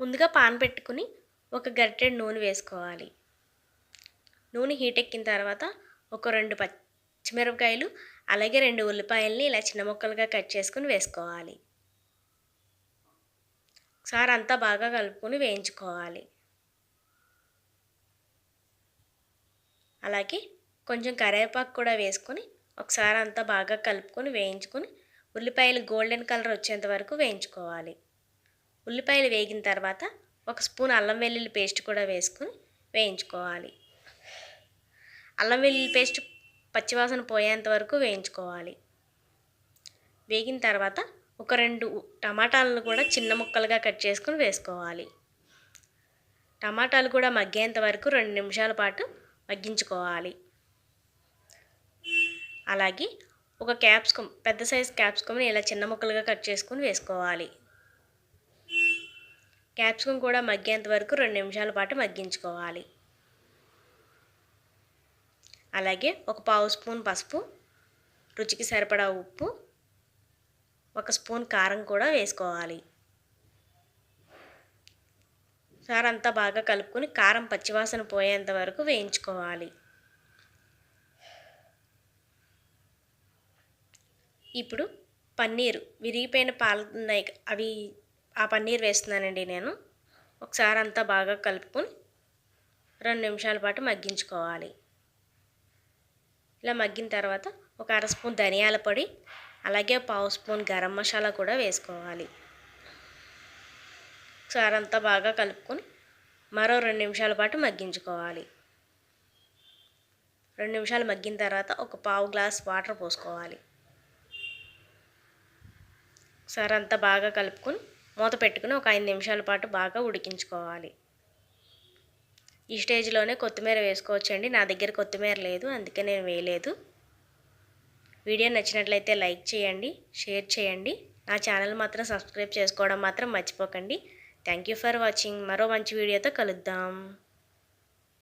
ముందుగా పాన్ పెట్టుకుని ఒక గరిటెడు నూనె వేసుకోవాలి. నూనె హీట్ ఎక్కిన తర్వాత ఒక 2 పచ్చిమిరపకాయలు అలాగే 2 ఉల్లిపాయల్ని ఇలా చిన్న ముక్కలుగా కట్ చేసుకుని వేసుకోవాలి. ఒకసారి అంతా బాగా కలుపుకొని వేయించుకోవాలి. అలాగే కొంచెం కరివేపాకు కూడా వేసుకొని ఒకసారి అంతా బాగా కలుపుకొని వేయించుకొని ఉల్లిపాయలు గోల్డెన్ కలర్ వచ్చేంత వరకు వేయించుకోవాలి. ఉల్లిపాయలు వేగిన తర్వాత ఒక స్పూన్ అల్లం వెల్లుల్లి పేస్ట్ కూడా వేసుకొని వేయించుకోవాలి. అల్లం వెల్లుల్లి పేస్ట్ పచ్చివాసన పోయేంత వరకు వేయించుకోవాలి. వేగిన తర్వాత ఒక 2 టమాటాలను కూడా చిన్న ముక్కలుగా కట్ చేసుకొని వేసుకోవాలి. టమాటాలు కూడా మగ్గేంత వరకు 2 నిమిషాల పాటు మగ్గించుకోవాలి. అలాగే ఒక క్యాప్సికమ్, పెద్ద సైజు క్యాప్సికమ్ని ఇలా చిన్న ముక్కలుగా కట్ చేసుకొని వేసుకోవాలి. క్యాప్సికమ్ కూడా మగ్గేంత వరకు 2 నిమిషాల పాటు మగ్గించుకోవాలి. అలాగే ఒక పావు స్పూన్ పసుపు, రుచికి సరిపడా ఉప్పు, ఒక స్పూన్ కారం కూడా వేసుకోవాలి. సార్ అంతా బాగా కలుపుకొని కారం పచ్చివాసన పోయేంత వరకు వేయించుకోవాలి. ఇప్పుడు పన్నీరు, విరిగిపోయిన పాలు ఉన్నాయి ఆ పన్నీర్ వేస్తున్నానండి నేను. ఒకసారి అంతా బాగా కలుపుకొని 2 నిమిషాల పాటు మగ్గించుకోవాలి. ఇలా మగ్గిన తర్వాత ఒక 1/2 స్పూన్ ధనియాల పొడి అలాగే పావు స్పూన్ గరం మసాలా కూడా వేసుకోవాలి. ఒకసారి అంతా బాగా కలుపుకొని మరో 2 నిమిషాల పాటు మగ్గించుకోవాలి. 2 నిమిషాలు మగ్గిన తర్వాత ఒక పావు గ్లాస్ వాటర్ పోసుకోవాలి. ఒకసారి అంతా బాగా కలుపుకొని మూత పెట్టుకుని ఒక 5 నిమిషాల పాటు బాగా ఉడికించుకోవాలి. ఈ స్టేజ్లోనే కొత్తిమీర వేసుకోవచ్చండి. నా దగ్గర కొత్తిమీర లేదు, అందుకే నేను వేయలేదు. వీడియో నచ్చినట్లయితే లైక్ చేయండి, షేర్ చేయండి. నా ఛానల్ మాత్రం సబ్స్క్రైబ్ చేసుకోవడం మాత్రం మర్చిపోకండి. Thank you for watching. మరో మంచి వీడియోతో కలుద్దాం.